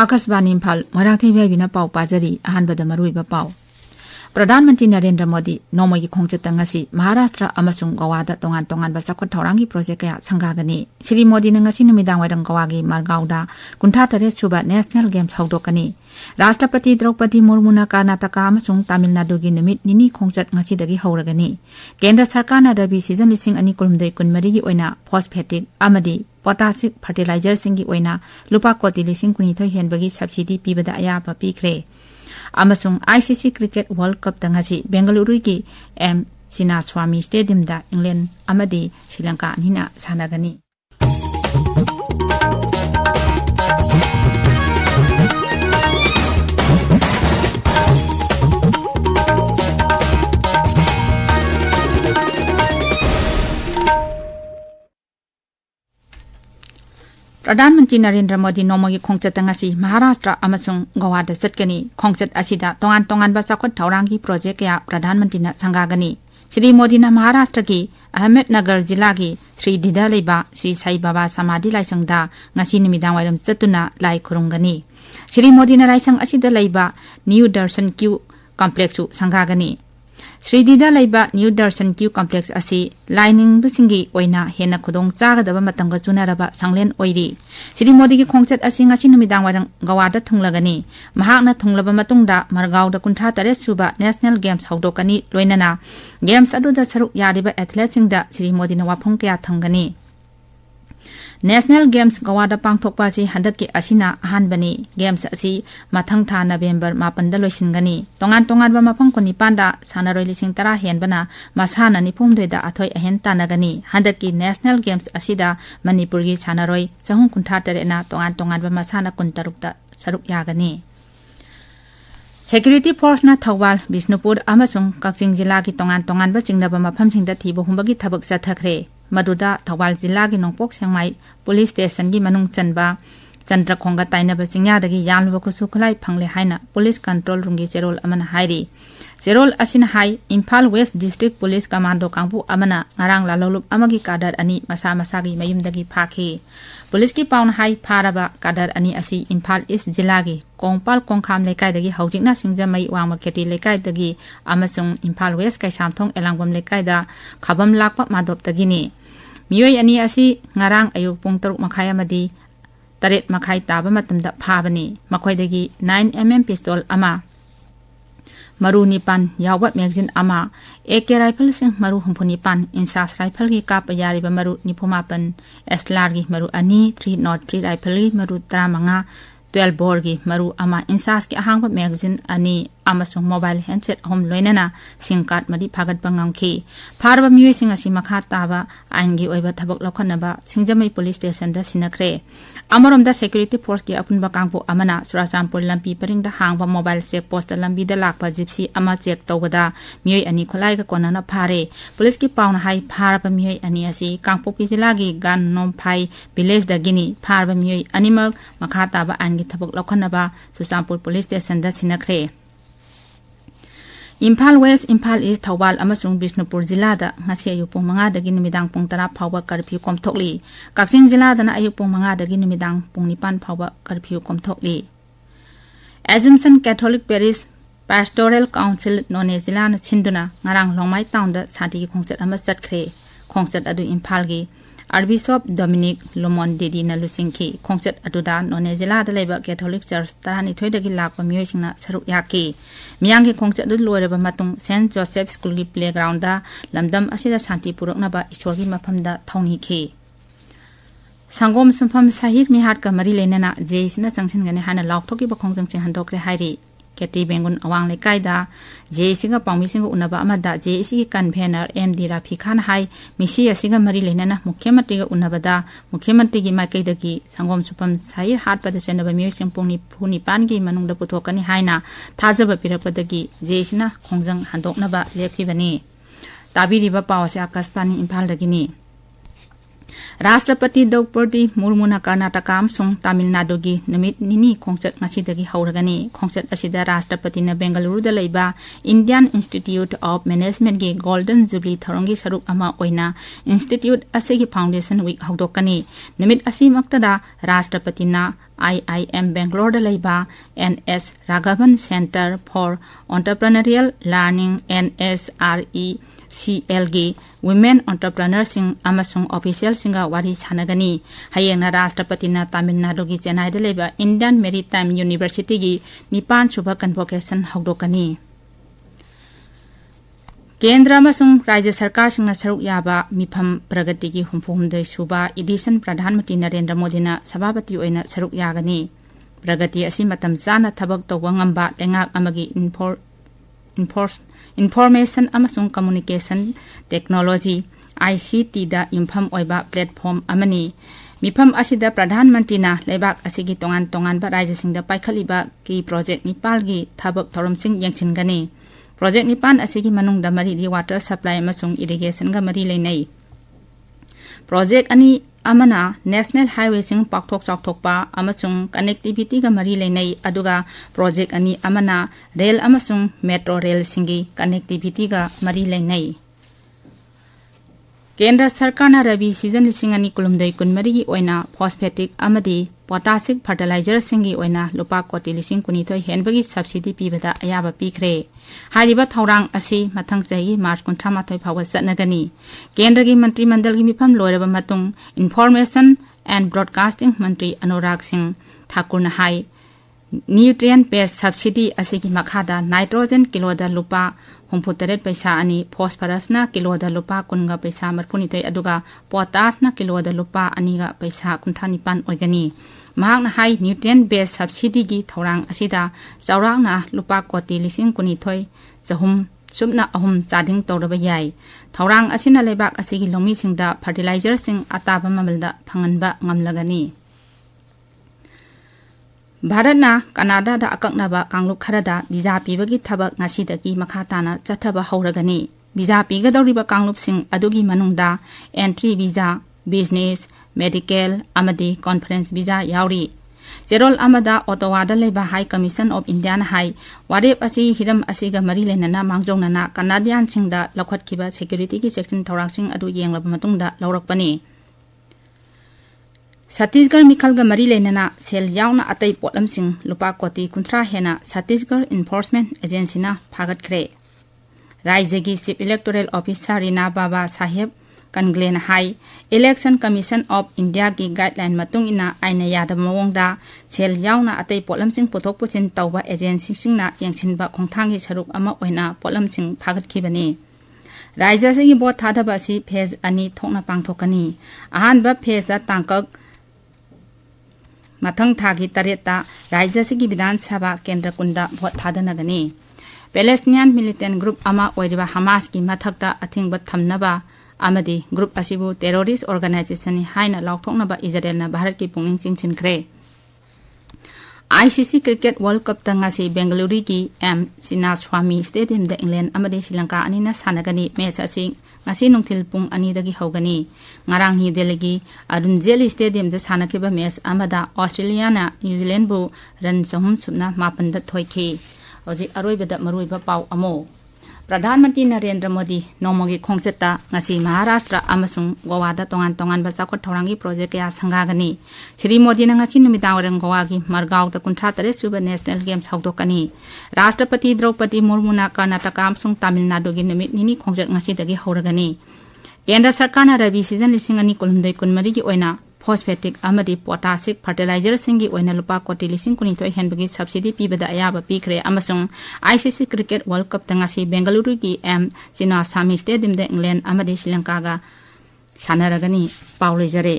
आकाशवाणी इम्फाल मराठी भाईबिना पाव पाजरी अहानबदा मरुइबा पाव प्रधानमंत्री नरेंद्र मोदी नोमोगी खोंगचतंगसी महाराष्ट्र अमसुंग गोवादा तोंगान तोंगान बसाखोट थौरांगी प्रोजेक्ट कया संगागनी श्री मोदी नंगसी नुमिदांग वाइरंग गोवागी मारगावदा कुंठा तरेट सुबा नेशनल गेम्स हौदोकनी राष्ट्रपति द्रौपदी मुर्मुना कर्नाटका अमसुंग तमिलनाडुगी नुमित निनी खोंगचत ngasiदगी हौरगनी केंद्र सरकारना रबी सीजन लिसिंग अनि कुलुमदै कुनमरीगी ओइना फॉस्फेटिक अमदी पोटासिक फर्टिलाइजर सिंगी ओइना लुपा कोटी लिसिंग कुनिथoi हेनबगी सब्सिडी पीबदा अयापा पीख्रे अमसुंग आईसीसी क्रिकेट वर्ल्ड कप तंगसी बेंगलुरु की एम सिनास्वामी स्टेडियम दा इंग्लैंड अमदी श्रीलंका निना सानगनी प्रधानमंत्री नरेंद्र मोदी नोमोगी खोंगचतंगसी महाराष्ट्र अमसुंग गोवादा चटकनी खोंगचत असिदा तोंगान तोंगान बसाखोट थौरांगी प्रोजेक्ट कया प्रधानमंत्री संगागनी श्री मोदी महाराष्ट्र की अहमदनगर जिला की श्री दिदा लेबा श्री साई बाबा समाधि लाइसंगदा ngasi numidaang wairam chatuna lai khurungani Shri Modi लाइसंग असिदा लेबा न्यू दर्शन क्यू कॉम्प्लेक्स संगागनी श्री दिदा लेबा न्यू दर्शन क्यू कॉम्प्लेक्स असी लाइनिंग बसिंगी ओइना हेना खुदोंग चागदबा मतंग चुनारबा संगलेन ओइरी श्री मोदी की खोंगचत असी ngasi numidaang wairang गवादा थुंगलगनी महाकना थुंगलबा मतुंगदा मरगावदा कुंठा तरेट सुबा नेशनल गेम्स हौदोकनी लोइनना गेम्स अदुदा सरुक यारिबा एथलेटसिंगदा श्री मोदी ना वाफुंग कया थंगनी नेशनल गेम्स गवादा पांगथोकपा असि हंदक असिना अहानबनी गेम्स असि मथंग था नवेंबर 9 लोइसिनगनी तोंगान तोंगान मफम को निपांदा सानारोय लिसिंग 10 हेनबना मसाना निफुमदोइदा अथोय अहेन तानगनी हंदक की नेशनल गेम्स असिदा मणिपुर की सानारोय सहुं कुंठा तरेना तोंगान तोंगान मसाना 13 सरुक यागनी सेक्यूरिटी फोर्स ना थौवाल बिष्णुपुर अमसुंग कक्चिंग जिला की तोंगान तोंगान चिंगदबा मफमसिंगदा थिबो हुंबगी थबक चथखरे मदुदा थौवाल जिला की नोंपोक सेंगमाई पुलिस स्टेशन की मनुंग चनबा चंद्रखोंगा ताइनबा चिंगयादगी यामलुबा खुसु खुलाई फंगले हाइना पुलिस कंट्रोल रूम की चेरोल अमना हाइरी चेरोल असिन हाई Imphal West district police commando कांगपु अमना ngarang लालोलुप अमगी काडर अनि मसा मसागी मयुमदगी फाखी पुलिस की पाउन हाई फारबा काडर अनि असि इम्फाल ईस्ट जिला की कोंगपाल कोंखाम लेकाइदगी हौजिकना सिंगजमई वांगमखेटी लेकाइदगी अमसुंग इम्फाल वेस्ट कैसामथोंग एलांगबम लेकाइदा खबम लाकपा मादोपतगिनी मियोय अनि असि ngarang अयुक पुंग 3 मखाय अमदी 3 मखाय ताबा मतमदा फाबनी मखोइदगी 9mm पिस्तौल अमा मरु निपान यावबा मैगजीन अमा AK राइफल सिंह मरु हुंफुनिपान इंसास राइफल की काप यारिबा मरु निफुमापन एसलार की मरु अनि 303 राइफल की मरु 35 12 बोर की मरु अमा इंसास की अहांगबा मैगजीन अनि अमसुंग मोबाइल हैंडसेट होम लोइनना सिम कार्ड मदि फागतबा ngamखि फारबा मियोय सिंह असि मखा ताबा आइनगी ओइबा थबक लखनबा सिंगजमई पुलिस स्टेशन दा सिनखरे अमरोमदा सेक्यूरिटी फोर्स की अपुनबा कांगपो अमना सुराचामपुर लंबी परिंगदा हांगबा मोबाइल चेक पोस्ट लंबी दा लाकपा जिप्सी अमा चेक तौबदा मियोय अनि खुलाई का कोनना फारे पुलिस की पाउन हाई फारबा मियोय अनि असि कांगपोपी जिला की गान नोमफाई विलेज दा गिनी फारबा मियोय अनिमक मखा ताबा आइनगी थबक लखनबा सुराचामपुर पुलिस स्टेशन दा सिनखरे इम्फाल वेस्ट इम्फाल ईस्ट थौबाल अमसुंग बिष्णुपुर जिलादा ngasi ayuk pung 5 dagi numidang pung 10 phawba curfew komthokli kakjing jiladana ayuk pung 5 dagi numidang pung 9 phawba curfew komthokli Assumption Catholic Parish Pastoral Council none jilana chinduna ngarang longmai town da sati khongchat ama chatkhre khongchat adu Imphal gi Archbishop Dominic Lomon Dedi na lusingki khongchat aduda none jila da leba Catholic Church tarani thoidagi lakpa miyoisingna saruk yaki miyang ki khongchat du loireba matung St Joseph School ki playground da lamdam asida santi purakna ba ishwar gi mafam da thongni ki sangom sumpham sahir mihat ka mari lenana jeisina changsin gane hana lakthoki ba khongjang chi handokre hairi Ketri Bengun awang le kaida JC ga pangmi singa unaba amada JC ki convener MD Rafi Khan hai misi asiga mari lenana mukhyamantri ga unabada mukhyamantri gi makai dagi sangom supam sai hat pada senaba miyosing pungni phuni pan gi manungda puthokani haina thajaba pirapadagi JC na khongjang handokna ba lekhibani tabiriba pawase akashpani Imphal dagini राष्ट्रपति द्रौपदी मुर्मुना कर्नाटका अमसुंग तमिलनाडु की नुमित निनी खोंगचत ngasi हौरगनी खोंगचत असिदा राष्ट्रपति न बेंगलुरु दा लैबा Indian institute of management की golden jubilee थरोंगी सरुक अमा ओइना institute असे की फाउंडेशन वीक हौदोकनी नुमित असि मक्तदा राष्ट्रपति ना IIM Bangalore laiba NS Raghavan Center for Entrepreneurial Learning NSRE CL gi women entrepreneurs sing amasung official singa wari chanagani hayengna Rashtrapati na Tamil Nadu gi Chennai da laiba Indian Maritime University gi nipan suba convocation hawdokani Kendra amasung Rajya Sarkar singna saruk yaba mifam pragati gi humphumdai suba edition Pradhan Mantri Narendra Modi na sababati oina saruk yagani pragati asi matam chana thabak tawba ngamba lengak amagi Information amasung Communication Technology ICT da impham oiba platform amani mifam asida Pradhan Mantri na leibak asigi tongan ba rajya singda paikhaliba ki project nipal gi thabak thoramsing yengchingani Project nipan asigi manungda mari di water supply amasung irrigation ga mari leinai Project ani amana National Highway sing pakthok chakthokpa amasung connectivity ga mari leinai aduga project ani amana rail amasung metro rail singi connectivity ga mari leinai Kendra Sarkar na Rabi season lisingani kulumdai kunmari gi oina phosphatic amadi potassic fertilizer singi oina lupa koti lising kunithoi henbagi subsidy pibada ayaba pikre hariba thaurang asi mathang chahi March 13 phawa satnagani Kendra gi Mantri Mandal gi mifam loiraba matung Information and Broadcasting Mantri Anurag Singh Thakur na hai nutrient based subsidy asigi makhada nitrogen kilo da lupa 68 paisa ani phosphorus na kilo da lupa kunga paisa marpunitoi aduga potash na kilo da lupa aniga paisa kunthanipan oigani mahakna hai nutrient based subsidy gi thorang asida chawrang na lupa koti lising kunithoi chahum subna ahum chading tawraba yai thorang asina lebak asigi lomi singda fertilizer sing ataba mamalda phanganba ngamlagani Bharatna Canada da akaknaba kangluk kharada visa pibagi thabak ngasidagi makhatana chathaba hauragani visa pigadawriba kangluk sing adugi manungda entry visa business medical amadi conference visa yauri Jerol amada Ottawa da leba High Commission of India na hai warep asi hiram asiga mari lenana mangjongna Canadian singda lokhatkiba security ki section thorang sing adu yenglaba matungda laurakpani Chhattisgarh Mikhalga mari lenana sel yauna atai potlam sing lupa koti kuntra hena Chhattisgarh Enforcement Agency na phagat khre Rajya gi Chief Electoral Officer Rina Baba Saheb Kanglen Hai Election Commission of India gi guideline matung ina aina yada mawongda sel yauna atai potlam sing pothok puchin tawba agency singna yangchinba khongthangi saruk ama oina potlam sing phagat khibani Rajya gi bot thadaba si phase ani thokna pangthokani ahanba phase da tangkak Mathang thagi tareta Rajya sigi Vidhan Sabha Kendra Kunda bhot thadanagani Palestinian militant group ama oiriba Hamas ki mathakta athingba thamnaba amadi group asibu terrorist organization haina laukthoknaba Israel na Bharat ki pungning chingchinkhre ICC Cricket World Cup tangasi Bengaluru ki M. Sinaswamy Stadium da England amadi Sri Lanka anina sanagani match asi ngasi nungthil pung ani dagi hogani ngarang hi delagi Arun Jaitley Stadium da sanakiba match amada Australia na New Zealand bu run sahum subna mapan da thoikhi oji aroibada maruiba pau amo Pradhan Mantri Narendra Modi nomogi khongcheta ngasi Maharashtra amasung Goa da tongan ba chakot thorangi project ya sangagani Shri Modi na ngachi numidawrang Goa gi Margao da 53 suba National Games hawdokani Rashtrapati Draupadi Murmu na Karnataka amasung Tamil Nadu gi numit nini khongjak ngasi dagi hawragani Kendra Sarkar na Rabi season lising ani kulumdai kunmari gi oina phosphatic amadi potassic fertilizer singi oina lupa koti lising kunithoi henbagi subsidy pibada ayaba pikre amasung ICC Cricket World Cup tangasi Bengaluru gi M. Sinaswamy Stadium da England amadi Sri Lanka ga sanaragani paulejare